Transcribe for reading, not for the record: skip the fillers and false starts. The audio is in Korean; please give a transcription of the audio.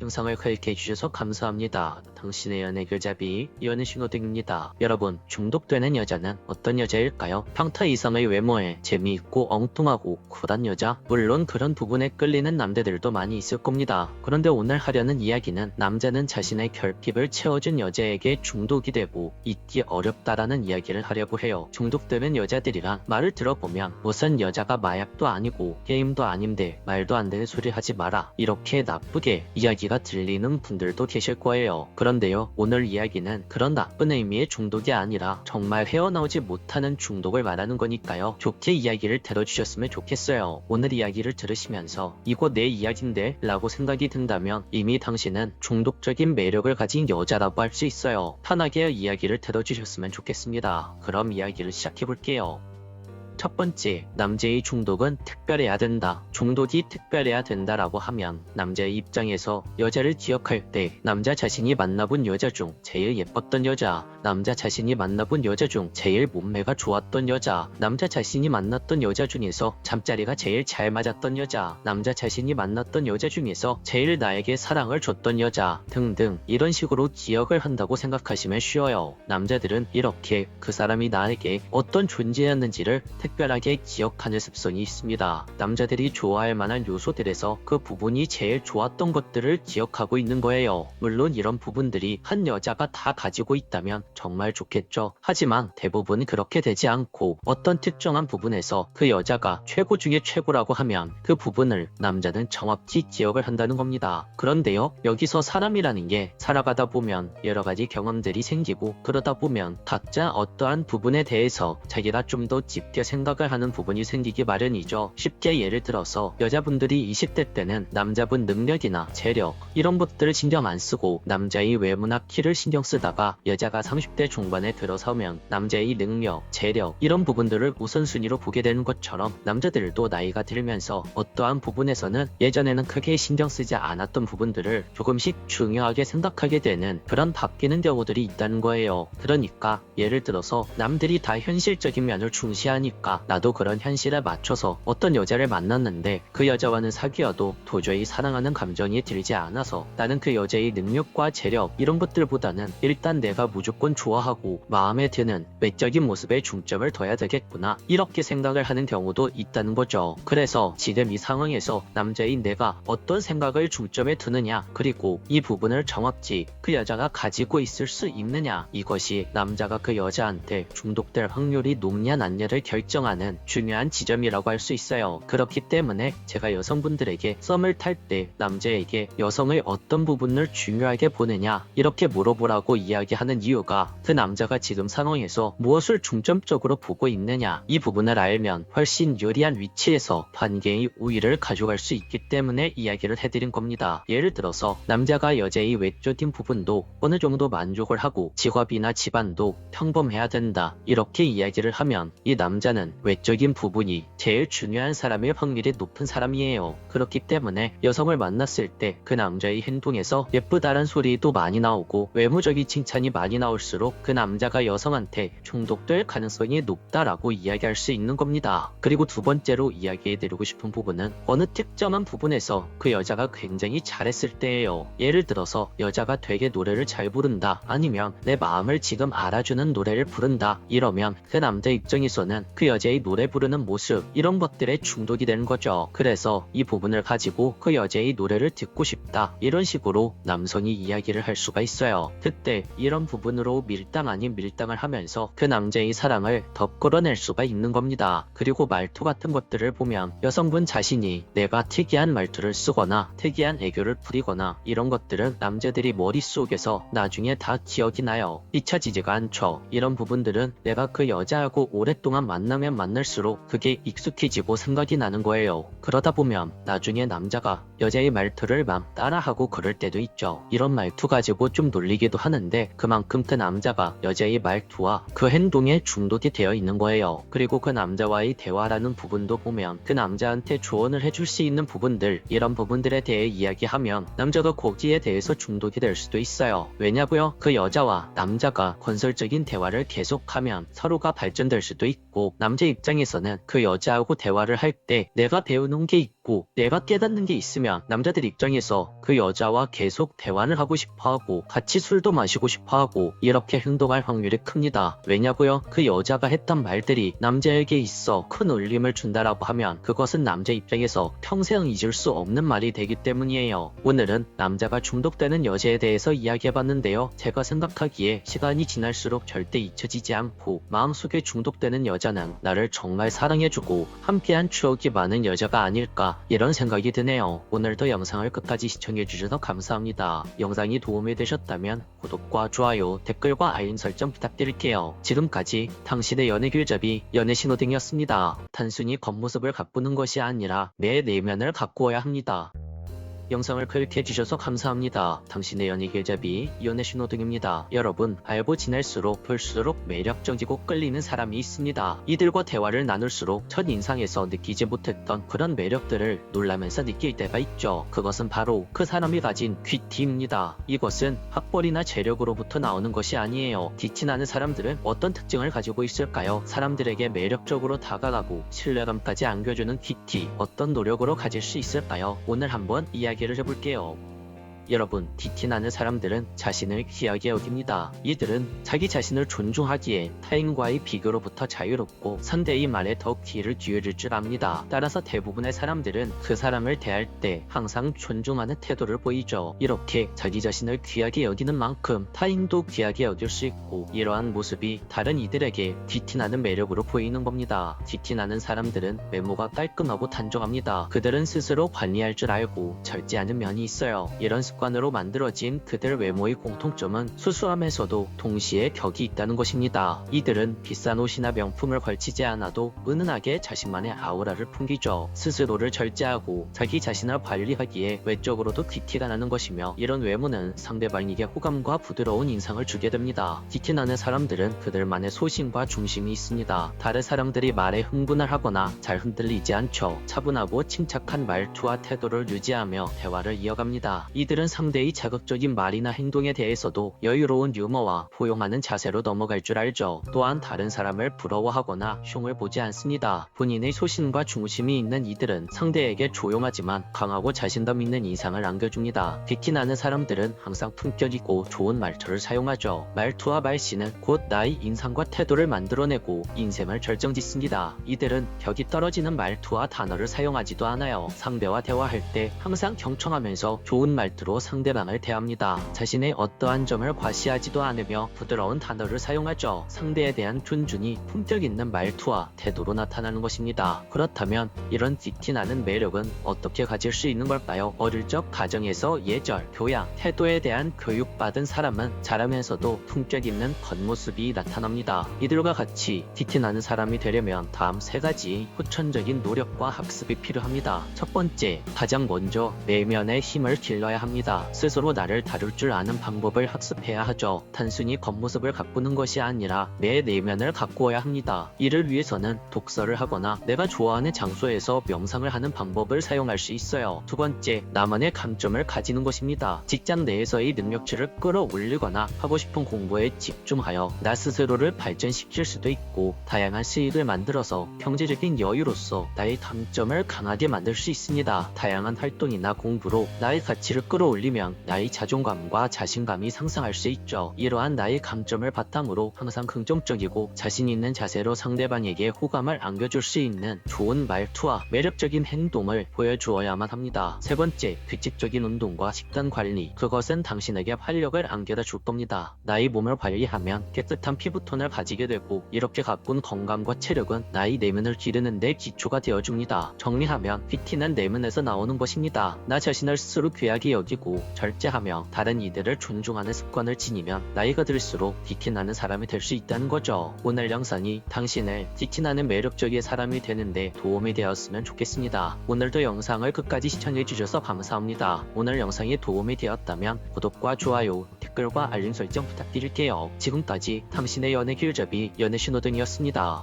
영상을 클릭해주셔서 감사합니다. 당신의 연애 글잡이 연애 신호등입니다. 여러분, 중독되는 여자는 어떤 여자일까요? 평타 이상의 외모에 재미있고 엉뚱하고 쿨한 여자? 물론 그런 부분에 끌리는 남자들도 많이 있을 겁니다. 그런데 오늘 하려는 이야기는 남자는 자신의 결핍을 채워준 여자에게 중독이 되고 잊기 어렵다라는 이야기를 하려고 해요. 중독되는 여자들이란 말을 들어보면 무슨 여자가 마약도 아니고 게임도 아닌데 말도 안 되는 소리 하지 마라, 이렇게 나쁘게 이야기가 들리는 분들도 계실 거예요. 그런데요, 오늘 이야기는 그런 나쁜 의미의 중독이 아니라 정말 헤어나오지 못하는 중독을 말하는 거니까요. 좋게 이야기를 들어주셨으면 좋겠어요. 오늘 이야기를 들으시면서 이거 내 이야기인데 라고 생각이 든다면 이미 당신은 중독적인 매력을 가진 여자라고 할 수 있어요. 편하게 이야기를 들어주셨으면 좋겠습니다. 그럼 이야기를 시작해볼게요. 첫 번째, 남자의 중독은 특별해야 된다. 중독이 특별해야 된다라고 하면 남자의 입장에서 여자를 기억할 때 남자 자신이 만나본 여자 중 제일 예뻤던 여자, 남자 자신이 만나본 여자 중 제일 몸매가 좋았던 여자, 남자 자신이 만났던 여자 중에서 잠자리가 제일 잘 맞았던 여자, 남자 자신이 만났던 여자 중에서 제일 나에게 사랑을 줬던 여자 등등, 이런 식으로 기억을 한다고 생각하시면 쉬워요. 남자들은 이렇게 그 사람이 나에게 어떤 존재였는지를 특별하게 기억하는 습성이 있습니다. 남자들이 좋아할 만한 요소들에서 그 부분이 제일 좋았던 것들을 기억하고 있는 거예요. 물론 이런 부분들이 한 여자가 다 가지고 있다면 정말 좋겠죠. 하지만 대부분 그렇게 되지 않고 어떤 특정한 부분에서 그 여자가 최고 중에 최고라고 하면 그 부분을 남자는 정확히 기억을 한다는 겁니다. 그런데요, 여기서 사람이라는 게 살아가다 보면 여러 가지 경험들이 생기고 그러다 보면 각자 어떠한 부분에 대해서 자기가 좀 더 깊게 생각을 하는 부분이 생기기 마련이죠. 쉽게 예를 들어서 여자분들이 20대 때는 남자분 능력이나 재력 이런 것들을 신경 안 쓰고 남자의 외모나 키를 신경 쓰다가 여자가 30대 중반에 들어서면 남자의 능력, 재력 이런 부분들을 우선순위로 보게 되는 것처럼 남자들도 나이가 들면서 어떠한 부분에서는 예전에는 크게 신경 쓰지 않았던 부분들을 조금씩 중요하게 생각하게 되는 그런 바뀌는 경우들이 있다는 거예요. 그러니까 예를 들어서 남들이 다 현실적인 면을 중시하니까 나도 그런 현실에 맞춰서 어떤 여자를 만났는데 그 여자와는 사귀어도 도저히 사랑하는 감정이 들지 않아서 나는 그 여자의 능력과 재력 이런 것들보다는 일단 내가 무조건 좋아하고 마음에 드는 외적인 모습에 중점을 둬야 되겠구나, 이렇게 생각을 하는 경우도 있다는 거죠. 그래서 지금 이 상황에서 남자인 내가 어떤 생각을 중점에 두느냐, 그리고 이 부분을 정확히 그 여자가 가지고 있을 수 있느냐, 이것이 남자가 그 여자한테 중독될 확률이 높냐 낮냐를 결정하는 중요한 지점이라고 할 수 있어요. 그렇기 때문에 제가 여성분들에게 썸을 탈 때 남자에게 여성의 어떤 부분을 중요하게 보느냐 이렇게 물어보라고 이야기하는 이유가 그 남자가 지금 상황에서 무엇을 중점적으로 보고 있느냐, 이 부분을 알면 훨씬 유리한 위치에서 관계의 우위를 가져갈 수 있기 때문에 이야기를 해드린 겁니다. 예를 들어서 남자가 여자의 외적인 부분도 어느 정도 만족을 하고 직업이나 집안도 평범해야 된다, 이렇게 이야기를 하면 이 남자는 외적인 부분이 제일 중요한 사람일 확률이 높은 사람이에요. 그렇기 때문에 여성을 만났을 때 그 남자의 행동에서 예쁘다란 소리도 많이 나오고 외모적인 칭찬이 많이 나올수록 그 남자가 여성한테 중독될 가능성이 높다라고 이야기할 수 있는 겁니다. 그리고 두 번째로 이야기해드리고 싶은 부분은 어느 특정한 부분에서 그 여자가 굉장히 잘했을 때예요. 예를 들어서 여자가 되게 노래를 잘 부른다, 아니면 내 마음을 지금 알아주는 노래를 부른다, 이러면 그 남자 입장에서는 그 여자의 노래 부르는 모습 이런 것들에 중독이 되는 거죠. 그래서 이 부분을 가지고 그 여자의 노래를 듣고 싶다, 이런 식으로 남성이 이야기를 할 수가 있어요. 그때 이런 부분으로 밀당 아닌 밀당을 하면서 그 남자의 사랑을 더 끌어낼 수가 있는 겁니다. 그리고 말투 같은 것들을 보면 여성분 자신이 내가 특이한 말투를 쓰거나 특이한 애교를 부리거나 이런 것들은 남자들이 머릿속에서 나중에 다 기억이 나요. 잊혀지지가 않죠. 이런 부분들은 내가 그 여자하고 오랫동안 만나면 만날수록 그게 익숙해지고 생각이 나는 거예요. 그러다 보면 나중에 남자가 여자의 말투를 막 따라하고 그럴 때도 있죠. 이런 말투 가지고 좀 놀리기도 하는데 그만큼 그 남자가 여자의 말투와 그 행동에 중독이 되어 있는 거예요. 그리고 그 남자와의 대화라는 부분도 보면 그 남자한테 조언을 해줄 수 있는 부분들, 이런 부분들에 대해 이야기하면 남자가 거기에 대해서 중독이 될 수도 있어요. 왜냐고요? 그 여자와 남자가 건설적인 대화를 계속하면 서로가 발전될 수도 있고, 남자 입장에서는 그 여자하고 대화를 할 때 내가 배우는 게 있고 내가 깨닫는 게 있으면 남자들 입장에서 그 여자와 계속 대화를 하고 싶어하고 같이 술도 마시고 싶어하고 이렇게 행동할 확률이 큽니다. 왜냐고요? 그 여자가 했던 말들이 남자에게 있어 큰 울림을 준다라고 하면 그것은 남자 입장에서 평생 잊을 수 없는 말이 되기 때문이에요. 오늘은 남자가 중독되는 여자에 대해서 이야기해봤는데요. 제가 생각하기에 시간이 지날수록 절대 잊혀지지 않고 마음속에 중독되는 여자는 나를 정말 사랑해주고 함께한 추억이 많은 여자가 아닐까 이런 생각이 드네요. 오늘도 영상을 끝까지 시청해주셔서 감사합니다. 영상이 도움이 되셨다면 구독과 좋아요, 댓글과 알림 설정 부탁드릴게요. 지금까지 당신의 연애 길잡이 연애신호등이었습니다. 단순히 겉모습을 가꾸는 것이 아니라 내 내면을 가꾸어야 합니다. 영상을 클릭해주셔서 감사합니다. 당신의 연애 길잡이 연애신호등입니다. 여러분, 알고 지낼수록 볼수록 매력적이고 끌리는 사람이 있습니다. 이들과 대화를 나눌수록 첫인상에서 느끼지 못했던 그런 매력들을 놀라면서 느낄 때가 있죠. 그것은 바로 그 사람이 가진 귀티입니다. 이것은 학벌이나 재력으로부터 나오는 것이 아니에요. 빛이 나는 사람들은 어떤 특징을 가지고 있을까요? 사람들에게 매력적으로 다가가고 신뢰감까지 안겨주는 귀티, 어떤 노력으로 가질 수 있을까요? 오늘 한번 이야기를 해볼게요. 여러분, 뒤티나는 사람들은 자신을 귀하게 여깁니다. 이들은 자기 자신을 존중하기에 타인과의 비교로부터 자유롭고 상대의 말에 더 귀를 기울일 줄 압니다. 따라서 대부분의 사람들은 그 사람을 대할 때 항상 존중하는 태도를 보이죠. 이렇게 자기 자신을 귀하게 여기는 만큼 타인도 귀하게 여길 수 있고 이러한 모습이 다른 이들에게 뒤티나는 매력으로 보이는 겁니다. 뒤티나는 사람들은 외모가 깔끔하고 단정합니다. 그들은 스스로 관리할 줄 알고 절제하는 면이 있어요. 이런 습관으로 만들어진 그들 외모의 공통점은 수수함에서도 동시에 격이 있다는 것입니다. 이들은 비싼 옷이나 명품을 걸치지 않아도 은은하게 자신만의 아우라를 풍기죠. 스스로를 절제하고 자기 자신을 관리하기에 외적으로도 귀티가 나는 것이며 이런 외모는 상대방에게 호감과 부드러운 인상을 주게 됩니다. 귀티 나는 사람들은 그들만의 소신과 중심이 있습니다. 다른 사람들이 말에 흥분을 하거나 잘 흔들리지 않죠. 차분하고 침착한 말투와 태도를 유지하며 대화를 이어갑니다. 이들은 상대의 자극적인 말이나 행동에 대해서도 여유로운 유머와 포용하는 자세로 넘어갈 줄 알죠. 또한 다른 사람을 부러워하거나 흉을 보지 않습니다. 본인의 소신과 중심이 있는 이들은 상대에게 조용하지만 강하고 자신감 있는 인상을 안겨줍니다. 귀티 나는 사람들은 항상 품격 있고 좋은 말투를 사용하죠. 말투와 말씨는 곧 나의 인상과 태도를 만들어내고 인생을 결정짓습니다. 이들은 격이 떨어지는 말투와 단어를 사용하지도 않아요. 상대와 대화할 때 항상 경청하면서 좋은 말투로 상대방을 대합니다. 자신의 어떠한 점을 과시하지도 않으며 부드러운 단어를 사용하죠. 상대에 대한 존중이 품격 있는 말투와 태도로 나타나는 것입니다. 그렇다면 이런 귀티나는 매력은 어떻게 가질 수 있는 걸까요? 어릴 적 가정에서 예절, 교양, 태도에 대한 교육받은 사람은 자라면서도 품격 있는 겉모습이 나타납니다. 이들과 같이 귀티나는 사람이 되려면 다음 세 가지 후천적인 노력과 학습이 필요합니다. 첫 번째, 가장 먼저 내면의 힘을 길러야 합니다. 스스로 나를 다룰 줄 아는 방법을 학습해야 하죠. 단순히 겉모습을 가꾸는 것이 아니라 내 내면을 가꾸어야 합니다. 이를 위해서는 독서를 하거나 내가 좋아하는 장소에서 명상을 하는 방법을 사용할 수 있어요. 두 번째, 나만의 강점을 가지는 것입니다. 직장 내에서의 능력치를 끌어올리거나 하고 싶은 공부에 집중하여 나 스스로를 발전시킬 수도 있고 다양한 수익을 만들어서 경제적인 여유로서 나의 강점을 강하게 만들 수 있습니다. 다양한 활동이나 공부로 나의 가치를 끌어올리면 나의 자존감과 자신감이 상승할 수 있죠. 이러한 나의 강점을 바탕으로 항상 긍정적이고 자신 있는 자세로 상대방에게 호감을 안겨줄 수 있는 좋은 말투와 매력적인 행동을 보여주어야만 합니다. 세 번째, 규칙적인 운동과 식단 관리. 그것은 당신에게 활력을 안겨다 줄 겁니다. 나의 몸을 관리하면 깨끗한 피부톤을 가지게 되고 이렇게 가꾼 건강과 체력은 나의 내면을 기르는 데 기초가 되어줍니다. 정리하면 귀티는 내면에서 나오는 것입니다. 나 자신을 스스로 귀하게 여기고 절제하며 다른 이들을 존중하는 습관을 지니면 나이가 들수록 귀티나는 사람이 될 수 있다는 거죠. 오늘 영상이 당신을 귀티나는 매력적인 사람이 되는데 도움이 되었으면 좋겠습니다. 오늘도 영상을 끝까지 시청해주셔서 감사합니다. 오늘 영상이 도움이 되었다면 구독과 좋아요, 댓글과 알림 설정 부탁드릴게요. 지금까지 당신의 연애 길잡이 연애신호등이었습니다.